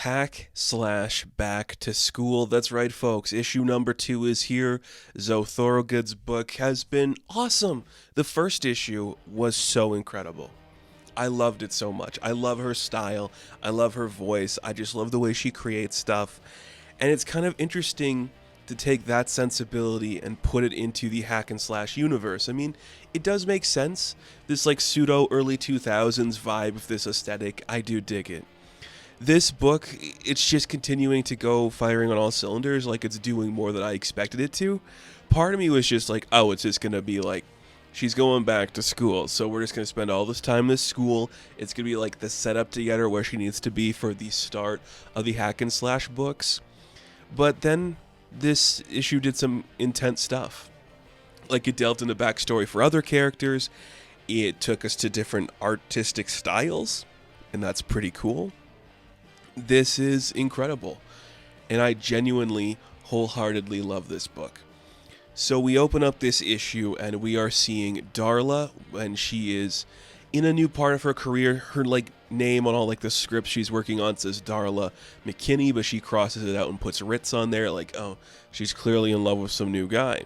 Hack slash back to school. That's right, folks. Issue number 2 is here. Zoe Thorogood's book has been awesome. The first issue was so incredible. I loved it so much. I love her style. I love her voice. I just love the way she creates stuff. And it's kind of interesting to take that sensibility and put it into the hack and slash universe. I mean, it does make sense. This like pseudo early 2000s vibe of this aesthetic. I do dig it. This book, it's just continuing to go firing on all cylinders, like it's doing more than I expected it to. Part of me was just like, oh, it's just going to be like, she's going back to school, so we're just going to spend all this time in this school. It's going to be like the setup to get her where she needs to be for the start of the hack and slash books. But then this issue did some intense stuff. Like it delved into backstory for other characters. It took us to different artistic styles, and that's pretty cool. This is incredible, and I genuinely, wholeheartedly love this book. So we open up this issue, and we are seeing Darla, and she is in a new part of her career. Her like name on all like the scripts she's working on says Darla McKinney, but she crosses it out and puts Ritz on there, like, oh, she's clearly in love with some new guy.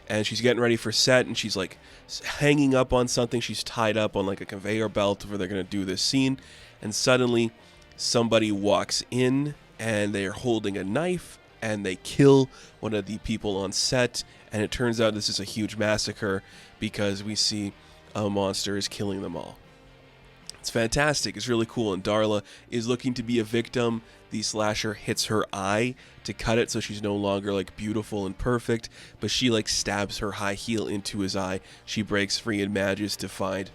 And she's getting ready for set, and she's like hanging up on something. She's tied up on like a conveyor belt where they're going to do this scene, and suddenly somebody walks in and they're holding a knife and they kill one of the people on set, and it turns out this is a huge massacre because we see a monster is killing them all. It's fantastic. It's really cool, and Darla is looking to be a victim. The slasher hits her eye to cut it so she's no longer like beautiful and perfect, but she like stabs her high heel into his eye. She breaks free and manages to find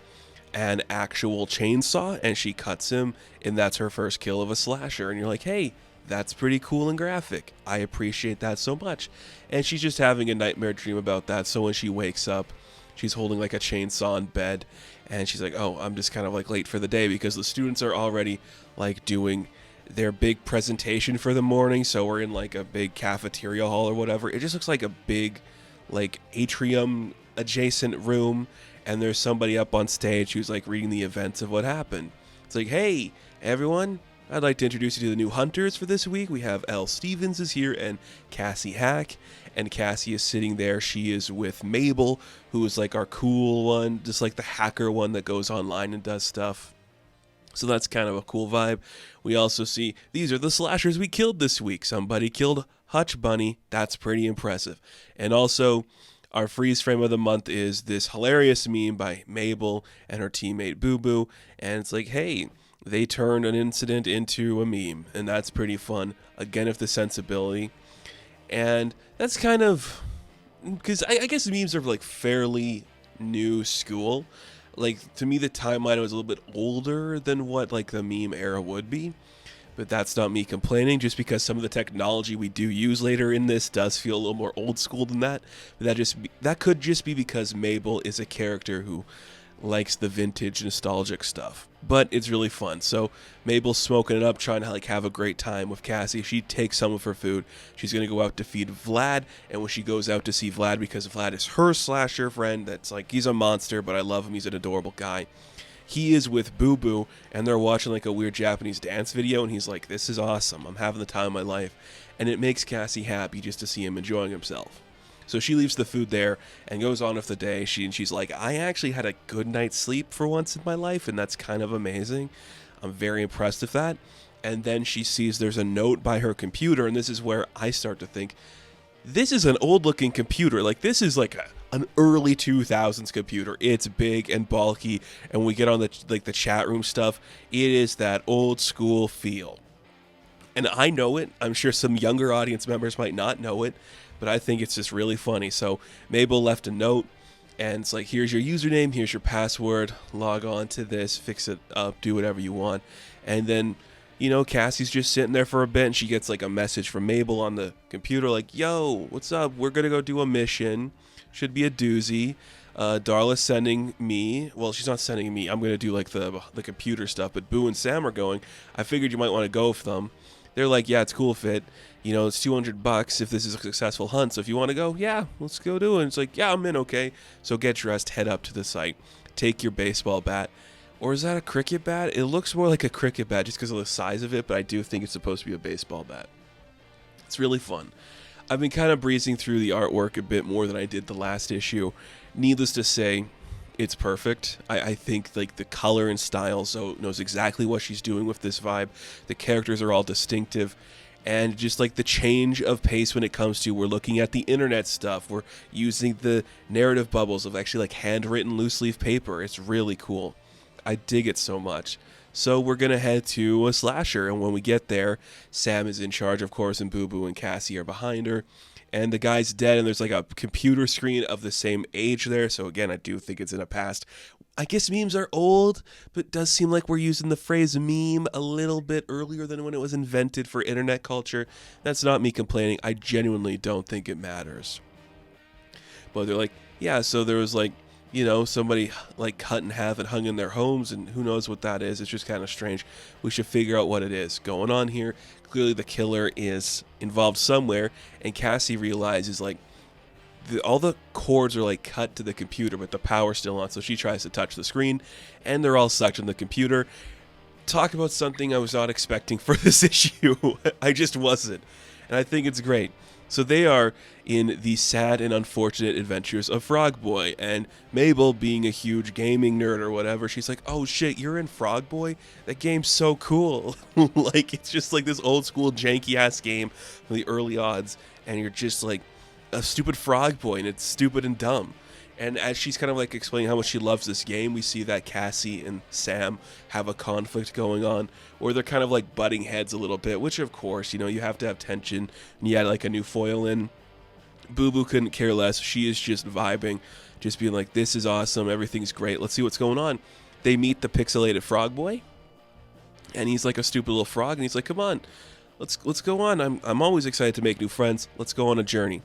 an actual chainsaw, and she cuts him, and that's her first kill of a slasher. And you're like, hey, that's pretty cool and graphic. I appreciate that so much. And she's just having a nightmare dream about that, so when she wakes up, she's holding like a chainsaw in bed, and she's like, oh, I'm just kind of like late for the day because the students are already like doing their big presentation for the morning, so we're in like a big cafeteria hall or whatever. It just looks like a big like atrium adjacent room, and there's somebody up on stage who's like reading the events of what happened. It's like, hey, everyone, I'd like to introduce you to the new hunters for this week. We have Elle Stevens is here and Cassie Hack, and Cassie is sitting there. She is with Mabel, who is like our cool one, just like the hacker one that goes online and does stuff. So that's kind of a cool vibe. We also see these are the slashers we killed this week. Somebody killed Hutch Bunny. That's pretty impressive. And also, our freeze frame of the month is this hilarious meme by Mabel and her teammate Boo Boo. And it's like, hey, they turned an incident into a meme. And that's pretty fun. Again, with the sensibility. And that's kind of, because I guess memes are like fairly new school. Like, to me, the timeline was a little bit older than what like the meme era would be. But that's not me complaining, just because some of the technology we do use later in this does feel a little more old school than that. But that could just be because Mabel is a character who likes the vintage nostalgic stuff. But it's really fun. So Mabel's smoking it up, trying to like have a great time with Cassie. She takes some of her food. She's going to go out to feed Vlad. And when she goes out to see Vlad, because Vlad is her slasher friend, that's like, he's a monster, but I love him. He's an adorable guy. He is with Boo Boo, and they're watching like a weird Japanese dance video, and he's like, this is awesome. I'm having the time of my life. And it makes Cassie happy just to see him enjoying himself. So she leaves the food there and goes on with the day. She's like, I actually had a good night's sleep for once in my life, and that's kind of amazing. I'm very impressed with that. And then she sees there's a note by her computer, and this is where I start to think, this is an old-looking computer. Like, this is like an early 2000s computer. It's big and bulky, and when we get on the chat room stuff, it is that old school feel. And I know it. I'm sure some younger audience members might not know it, but I think it's just really funny. So Mabel left a note, and it's like, here's your username, here's your password, log on to this, fix it up, do whatever you want. And then, you know, Cassie's just sitting there for a bit, and she gets like a message from Mabel on the computer like, yo, what's up? We're going to go do a mission. Should be a doozy. Darla's sending me. Well, she's not sending me. I'm going to do like the computer stuff, but Boo and Sam are going. I figured you might want to go with them. They're like, yeah, it's cool, Fit. You know, it's $200 if this is a successful hunt. So if you want to go, yeah, let's go do it. And it's like, yeah, I'm in, okay. So get dressed, head up to the site, take your baseball bat. Or is that a cricket bat? It looks more like a cricket bat just because of the size of it, but I do think it's supposed to be a baseball bat. It's really fun. I've been kind of breezing through the artwork a bit more than I did the last issue. Needless to say, it's perfect. I think like the color and style, Zoe knows exactly what she's doing with this vibe. The characters are all distinctive. And just like the change of pace when it comes to, we're looking at the internet stuff. We're using the narrative bubbles of actually like handwritten loose leaf paper. It's really cool. I dig it so much. So we're going to head to a slasher. And when we get there, Sam is in charge, of course, and Boo Boo and Cassie are behind her. And the guy's dead, and there's like a computer screen of the same age there. So again, I do think it's in a past. I guess memes are old, but it does seem like we're using the phrase meme a little bit earlier than when it was invented for internet culture. That's not me complaining. I genuinely don't think it matters. But they're like, yeah, so there was like, you know, somebody like cut in half and hung in their homes, and who knows what that is. It's just kind of strange. We should figure out what it is going on here. Clearly the killer is involved somewhere, and Cassie realizes like all the cords are like cut to the computer, but the power's still on, so she tries to touch the screen, and they're all sucked in the computer. Talk about something I was not expecting for this issue. I just wasn't, and I think it's great. So they are in the sad and unfortunate adventures of Frog Boy, and Mabel, being a huge gaming nerd or whatever, she's like, oh shit, you're in Frog Boy? That game's so cool. Like, it's just like this old school janky ass game from the early odds, and you're just like a stupid frog boy, and it's stupid and dumb. And as she's kind of like explaining how much she loves this game, we see that Cassie and Sam have a conflict going on where they're kind of like butting heads a little bit, which of course, you know, you have to have tension, and you add like a new foil in. Boo Boo couldn't care less. She is just vibing, just being like, this is awesome, everything's great, let's see what's going on. They meet the pixelated frog boy, and he's like a stupid little frog, and he's like, come on, let's go on. I'm always excited to make new friends. Let's go on a journey.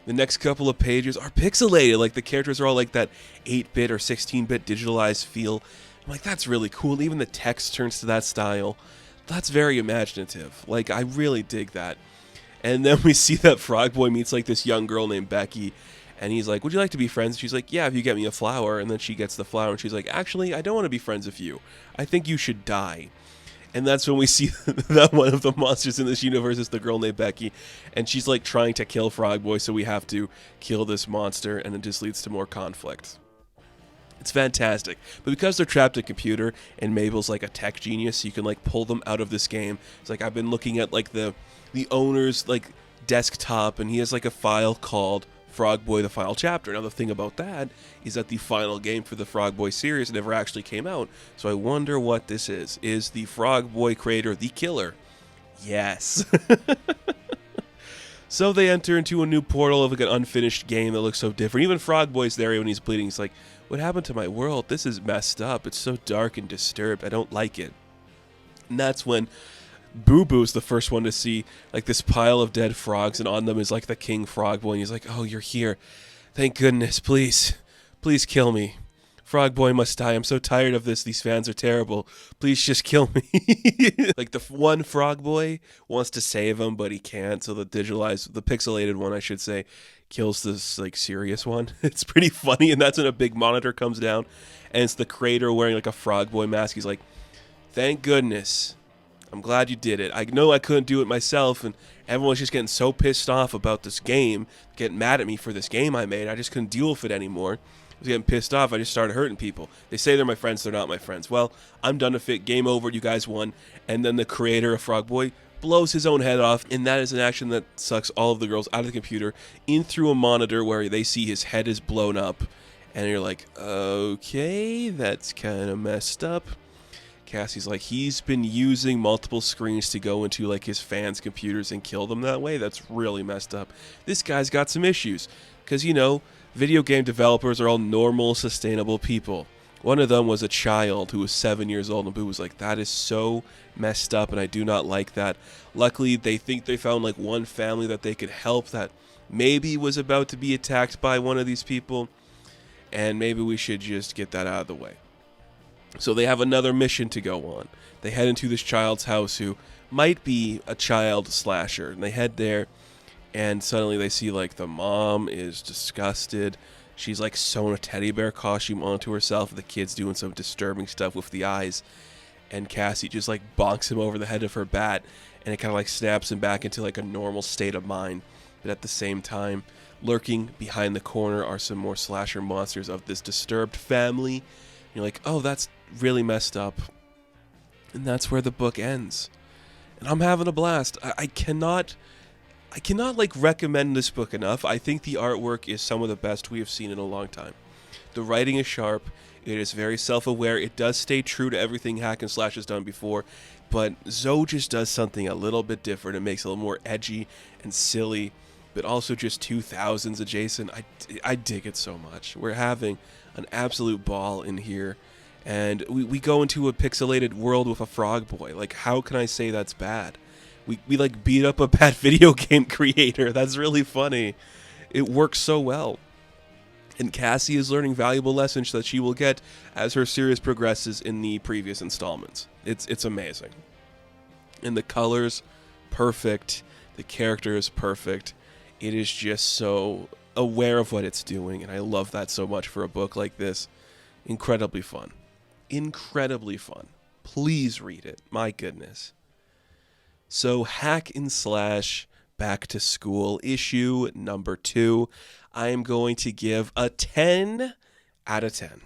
The next couple of pages are pixelated. Like, the characters are all like that 8-bit or 16-bit digitalized feel. I'm like, that's really cool. Even the text turns to that style. That's very imaginative. Like, I really dig that. And then we see that Frog Boy meets like this young girl named Becky, and he's like, would you like to be friends? And she's like, yeah, if you get me a flower. And then she gets the flower, and she's like, actually, I don't want to be friends with you. I think you should die. And that's when we see that one of the monsters in this universe is the girl named Becky. And she's like trying to kill Frog Boy, so we have to kill this monster, and it just leads to more conflict. It's fantastic. But because they're trapped in a computer, and Mabel's like a tech genius, so you can like pull them out of this game. It's like, I've been looking at like the owner's like desktop, and he has like a file called Frog Boy the Final Chapter. Now the thing about that is that the final game for the Frog Boy series never actually came out, so I wonder what this is. Is the Frog Boy creator the killer? Yes. So they enter into a new portal of like an unfinished game that looks so different. Even Frog Boy's there when he's bleeding. He's like, what happened to my world? This is messed up. It's so dark and disturbed. I don't like it. And that's when Boo Boo's the first one to see like this pile of dead frogs, and on them is like the King Frog Boy, and he's like, oh, you're here. Thank goodness. Please kill me. Frog Boy must die. I'm so tired of this. These fans are terrible. Please just kill me. Like, the one Frog Boy wants to save him, but he can't. So the pixelated one, I should say, kills this like serious one. It's pretty funny, and that's when a big monitor comes down, and it's the creator wearing like a Frog Boy mask. He's like, thank goodness. I'm glad you did it. I know I couldn't do it myself, and everyone's just getting so pissed off about this game, getting mad at me for this game I made. I just couldn't deal with it anymore. I was getting pissed off. I just started hurting people. They say they're my friends. They're not my friends. Well, I'm done with it. Game over. You guys won. And then the creator of Frog Boy blows his own head off, and that is an action that sucks all of the girls out of the computer in through a monitor where they see his head is blown up. And you're like, okay, that's kind of messed up. Cassie's like, he's been using multiple screens to go into like his fans' computers and kill them that way. That's really messed up. This guy's got some issues. Because, you know, video game developers are all normal, sustainable people. One of them was a child who was 7 years old, and Boo was like, that is so messed up, and I do not like that. Luckily, they think they found like one family that they could help that maybe was about to be attacked by one of these people, and maybe we should just get that out of the way. So they have another mission to go on. They head into this child's house who might be a child slasher, and they head there, and suddenly they see like the mom is disgusted. She's like sewn a teddy bear costume onto herself. The kid's doing some disturbing stuff with the eyes. And Cassie just like bonks him over the head of her bat, and it kind of like snaps him back into like a normal state of mind. But at the same time, lurking behind the corner are some more slasher monsters of this disturbed family. And you're like, oh, that's really messed up. And that's where the book ends. And I'm having a blast. I cannot like recommend this book enough. I think the artwork is some of the best we have seen in a long time. The writing is sharp. It is very self-aware. It does stay true to everything Hack and Slash has done before, but Zoe just does something a little bit different. It makes it a little more edgy and silly, but also just 2000s adjacent. I dig it so much. We're having an absolute ball in here, and we go into a pixelated world with a frog boy. Like, how can I say that's bad? We like beat up a bad video game creator. That's really funny. It works so well. And Cassie is learning valuable lessons that she will get as her series progresses in the previous installments. It's amazing. And the colors, perfect. The characters, perfect. It is just so aware of what it's doing, and I love that so much for a book like this. Incredibly fun. Incredibly fun. Please read it. My goodness. So, Hack and Slash Back to School issue number 2. I am going to give a 10 out of 10.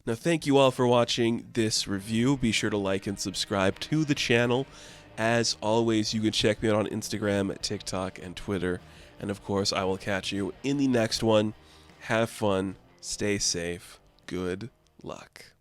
Now, thank you all for watching this review. Be sure to like and subscribe to the channel. As always, you can check me out on Instagram, TikTok, and Twitter. And of course, I will catch you in the next one. Have fun. Stay safe. Good luck.